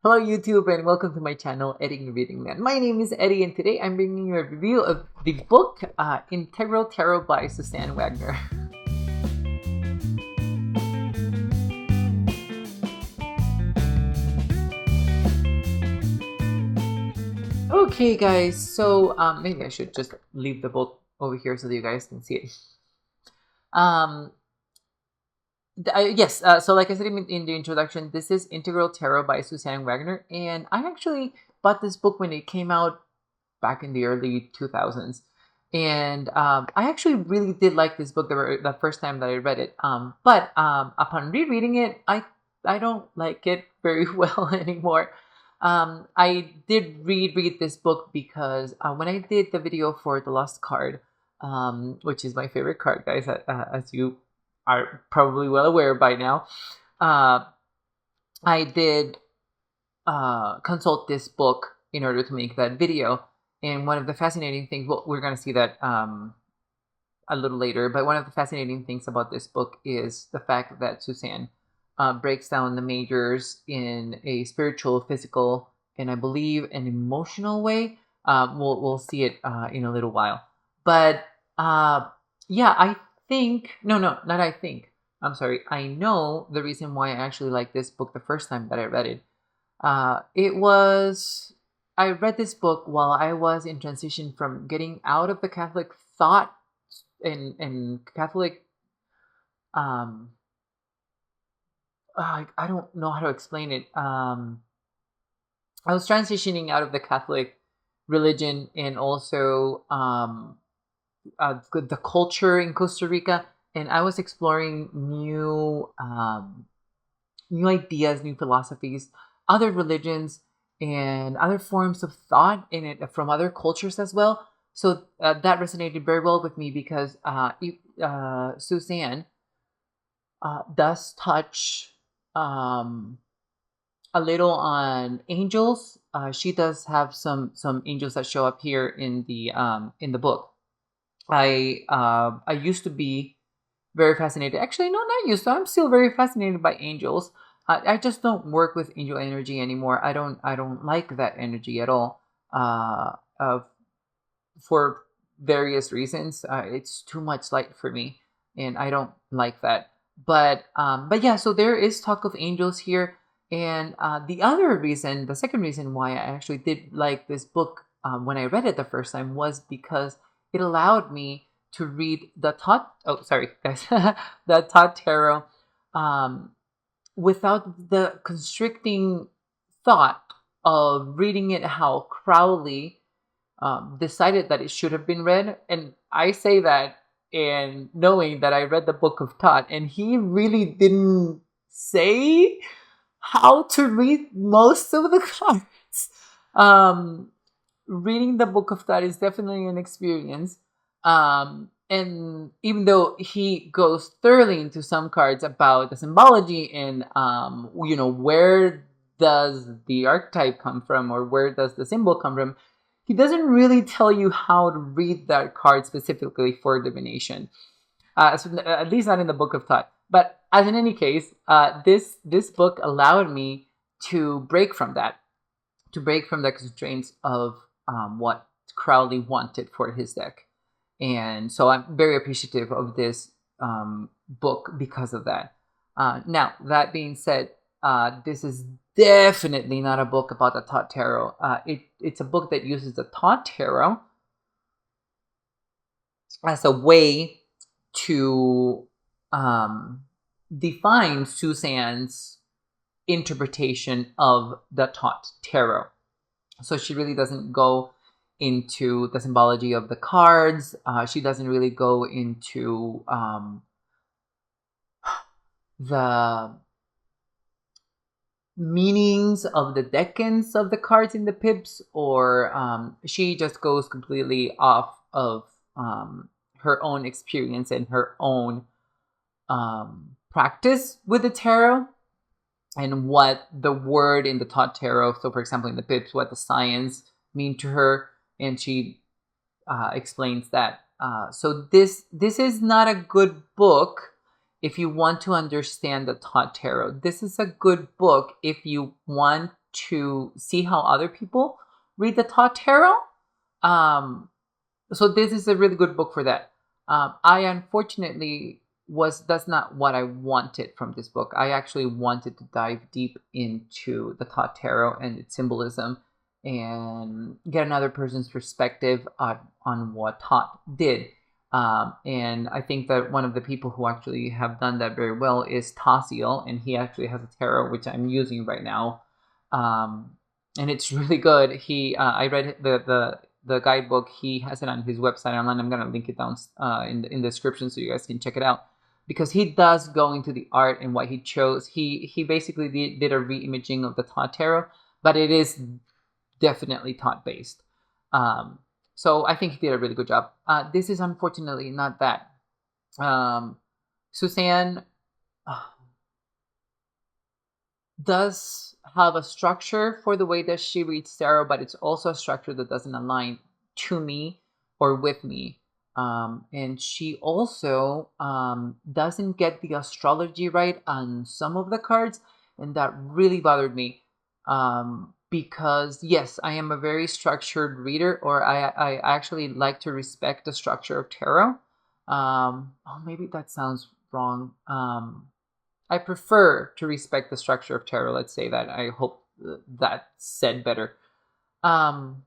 Hello YouTube and welcome to my channel, eddieinreadingland. My name is Eddie and today I'm bringing you a review of the book Integral Tarot by Suzanne Wagner. Okay guys, so maybe I should just leave the book over here so that you guys can see it. Yes, so like I said in the introduction, this is Integral Tarot by Suzanne Wagner, and I actually bought this book when it came out back in the early 2000s. And I actually really did like this book the first time that I read it. But upon rereading it, I don't like it very well anymore. I did reread this book because when I did the video for The Lost Card, which is my favorite card, guys, as you are probably well aware by now, I did consult this book in order to make that video. And one of the fascinating things, well, we're going to see that a little later, but one of the fascinating things about this book is the fact that Suzanne breaks down the majors in a spiritual, physical, and I believe an emotional way. We'll see it in a little while. But yeah, I think, no, not I think. I'm sorry. I know the reason why I actually liked this book the first time that I read it. I read this book while I was in transition from getting out of the Catholic thought and Catholic, I don't know how to explain it. I was transitioning out of the Catholic religion and also the culture in Costa Rica, and I was exploring new ideas, new philosophies, other religions, and other forms of thought in it from other cultures as well. So that resonated very well with me because Suzanne does touch a little on angels. She does have some angels that show up here in the book. I used to be very fascinated. Actually, no, not used to. I'm still very fascinated by angels. I just don't work with angel energy anymore. I don't like that energy at all. For various reasons, it's too much light for me, and I don't like that. But yeah. So there is talk of angels here, and the second reason why I actually did like this book when I read it the first time was because it allowed me to read the Tot. Oh, sorry, guys, the Tot Tarot. Without the constricting thought of reading it how Crowley decided that it should have been read. And I say that in knowing that I read the Book of Tot, and he really didn't say how to read most of the cards. Reading the Book of Tot is definitely an experience. And even though he goes thoroughly into some cards about the symbology and where does the archetype come from or where does the symbol come from, he doesn't really tell you how to read that card specifically for divination. So at least not in the Book of Tot. But as in any case, this book allowed me to break from that, to break from the constraints of what Crowley wanted for his deck. And so I'm very appreciative of this book because of that. Now, that being said, this is definitely not a book about the Tot Tarot. It's a book that uses the Tot Tarot as a way to define Suzanne's interpretation of the Tot Tarot. So she really doesn't go into the symbology of the cards. She doesn't really go into the meanings of the decans of the cards in the pips, or she just goes completely off of her own experience and her own practice with the tarot and what the word in the Tot Tarot, so for example in the pips, what the signs mean to her, and she explains that. So this is not a good book if you want to understand the Tot Tarot. This is a good book if you want to see how other people read the tarot. So this is a really good book for that. I unfortunately that's not what I wanted from this book. I actually wanted to dive deep into the tarot and its symbolism and get another person's perspective on what Tot did. And I think that one of the people who actually have done that very well is Tasiel, and he actually has a tarot which I'm using right now, and it's really good. I read the guidebook. He has it on his website online. I'm gonna link it down in the description so you guys can check it out, because he does go into the art and what he chose. He basically did a reimaging of the Tot tarot, but it is definitely Tot based. So I think he did a really good job. This is unfortunately not that. Suzanne does have a structure for the way that she reads tarot, but it's also a structure that doesn't align to me or with me. And she also doesn't get the astrology right on some of the cards, and that really bothered me. Because yes, I am a very structured reader, or I actually like to respect the structure of tarot. Maybe that sounds wrong. I prefer to respect the structure of tarot. Let's say that. I hope that's said better. I'm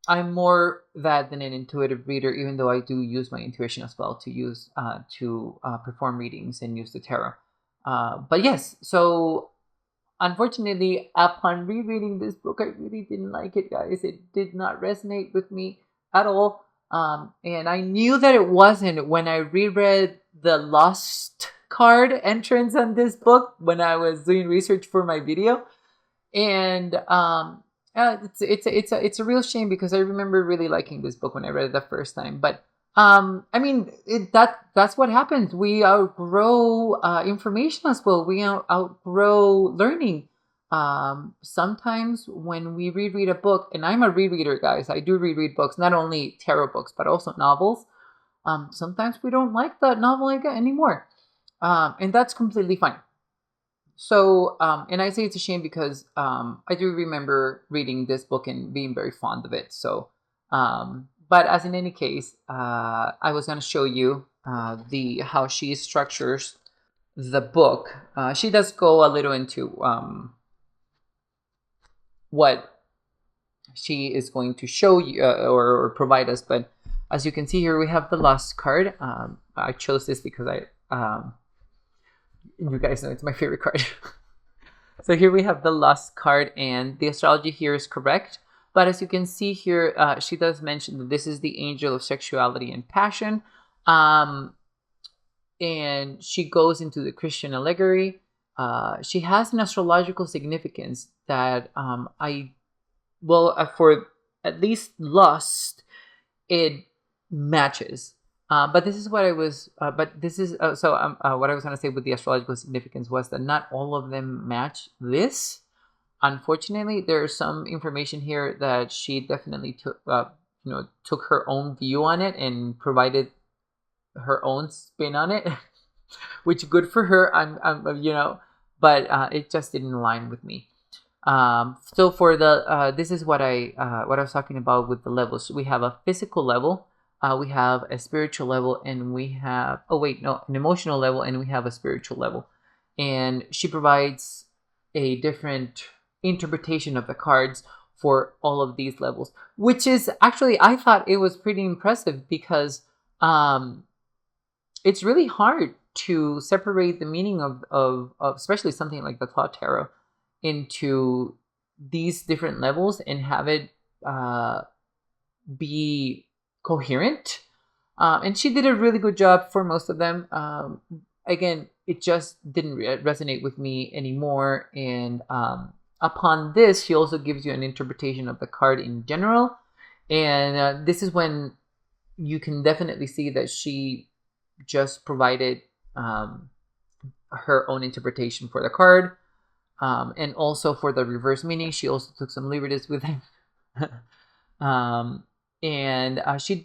more that than an intuitive reader, even though I do use my intuition as well to perform readings and use the tarot. But yes, so unfortunately, upon rereading this book, I really didn't like it, guys. It did not resonate with me at all. And I knew that it wasn't when I reread the Lost card entrance on this book when I was doing research for my video. And it's a real shame, because I remember really liking this book when I read it the first time. But I mean, that's what happens. We outgrow information as well. We outgrow learning. Sometimes when we reread a book, and I'm a rereader, guys, I do reread books, not only tarot books, but also novels. Sometimes we don't like that novel anymore. And that's completely fine. So, and I say it's a shame because I do remember reading this book and being very fond of it. So, but as in any case, I was going to show you how she structures the book. She does go a little into what she is going to show you or provide us. But as you can see here, we have the Lost card. I chose this because you guys know it's my favorite card. So here we have the Lost card, and the astrology here is correct. But as you can see here, she does mention that this is the angel of sexuality and passion. And she goes into the Christian allegory. She has an astrological significance that for at least Lost, it matches. But this is what I was. What I was going to say with the astrological significance was that not all of them match this. Unfortunately, there's some information here that she definitely took her own view on it and provided her own spin on it, which good for her. But it just didn't align with me. So for the this is what I was talking about with the levels. We have a physical level. We have a spiritual level, and we have an emotional level, and we have a spiritual level. And she provides a different interpretation of the cards for all of these levels, which is actually, I thought it was pretty impressive, because it's really hard to separate the meaning of especially something like the Thought Tarot into these different levels and have it be coherent. And she did a really good job for most of them. Again, it just didn't resonate with me anymore. And upon this, she also gives you an interpretation of the card in general. And this is when you can definitely see that she just provided her own interpretation for the card. And also for the reverse meaning, she also took some liberties with it. And she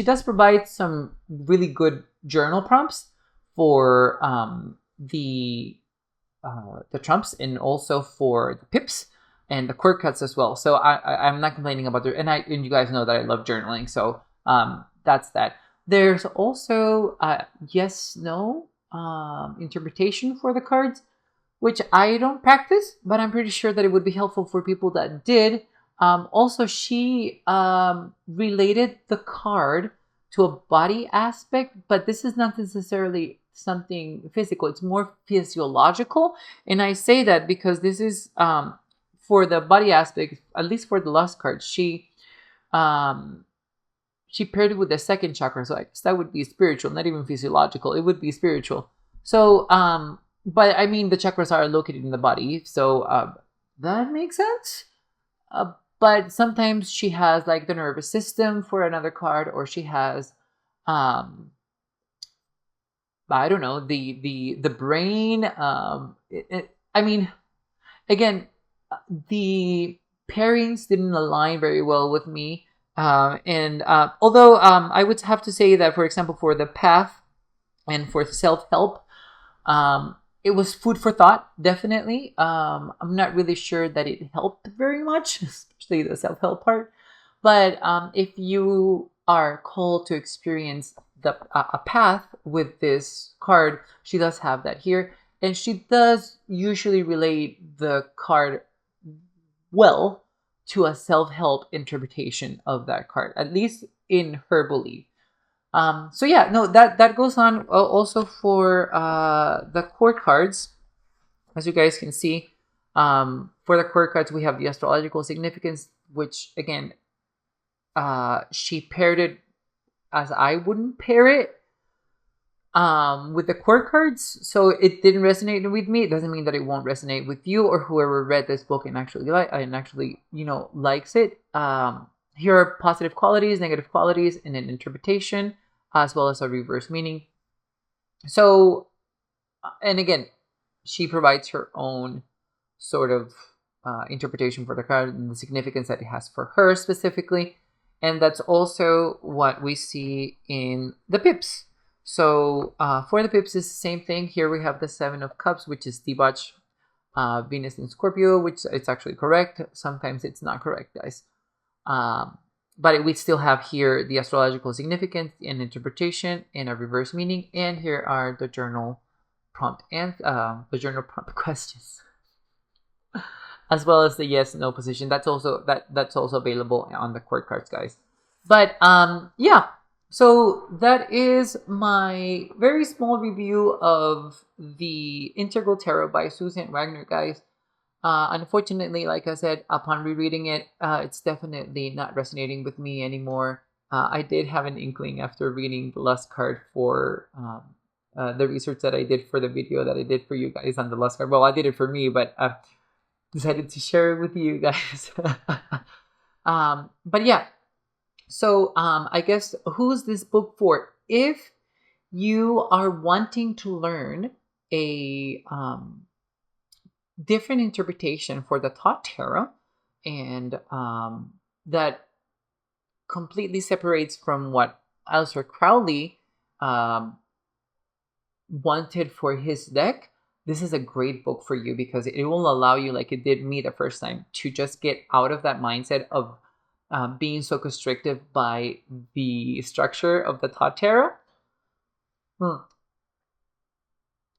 does provide some really good journal prompts for the the trumps, and also for the pips and the cord cuts as well. So I'm not complaining about the, and you guys know that I love journaling, so that's that. There's also yes no interpretation for the cards, which I don't practice, but I'm pretty sure that it would be helpful for people that did. Also, she related the card to a body aspect, but this is not necessarily something physical. It's more physiological. And I say that because this is for the body aspect, at least for the lust card, she paired it with the second chakra. So I guess that would be spiritual, not even physiological. It would be spiritual. So, but I mean, the chakras are located in the body. So that makes sense. But sometimes she has like the nervous system for another card, or she has, I don't know, the brain. I mean, again, the pairings didn't align very well with me. And although I would have to say that, for example, for the path and for self-help, it was food for thought, definitely. I'm not really sure that it helped very much, especially the self-help part. But if you are called to experience a path with this card, she does have that here. And she does usually relate the card well to a self-help interpretation of that card, at least in her belief. So yeah, no, that goes on also for the cord cards. As you guys can see, for the cord cards, we have the astrological significance, which again, she paired it as I wouldn't pair it with the cord cards. So it didn't resonate with me. It doesn't mean that it won't resonate with you or whoever read this book and actually likes it. Here are positive qualities, negative qualities, and an interpretation, as well as a reverse meaning. So, and again, she provides her own sort of interpretation for the card and the significance that it has for her specifically. And that's also what we see in the pips. So for the pips, it's the same thing. Here we have the Seven of Cups, which is debauch, Venus in Scorpio, which it's actually correct. Sometimes it's not correct, guys. But we still have here the astrological significance and interpretation and a reverse meaning. And here are the journal prompt and the journal prompt questions, as well as the yes no position. That's also available on the cord cards, guys. But yeah. So that is my very small review of the Integral Tarot by Suzanne Wagner, guys. Unfortunately, like I said, upon rereading it, it's definitely not resonating with me anymore. I did have an inkling after reading the lust card for the research that I did for the video that I did for you guys on the lust card. Well, I did it for me, but I decided to share it with you guys. But yeah. So I guess who's this book for? If you are wanting to learn a different interpretation for the Thought Tarot, and that completely separates from what Aleister Crowley wanted for his deck, this is a great book for you, because it will allow you, like it did me the first time, to just get out of that mindset of being so constricted by the structure of the Thought Tarot.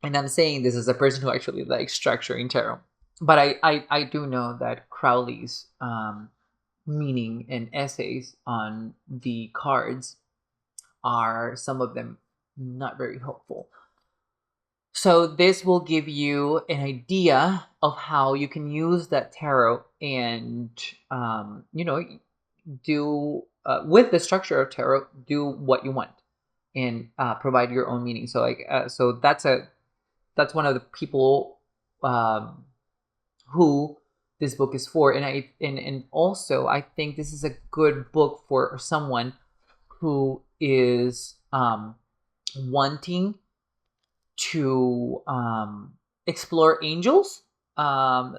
And I'm saying this as a person who actually likes structuring tarot. But I do know that Crowley's meaning and essays on the cards are, some of them, not very helpful. So this will give you an idea of how you can use that tarot and, do, with the structure of tarot, do what you want and provide your own meaning. So so that's one of the people who this book is for. And also I think this is a good book for someone who is wanting to explore angels.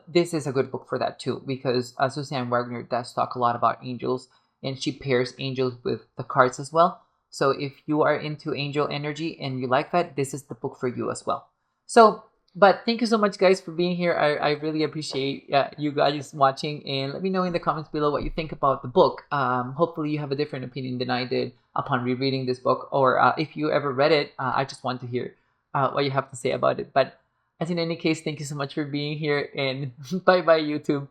This is a good book for that too, because Suzanne Wagner does talk a lot about angels, and she pairs angels with the cards as well. So if you are into angel energy and you like that, this is the book for you as well. So But thank you so much, guys, for being here. I really appreciate you guys watching, and let me know in the comments below what you think about the book. Hopefully, you have a different opinion than I did upon rereading this book, or if you ever read it, I just want to hear what you have to say about it. But as in any case, thank you so much for being here, and bye bye, YouTube.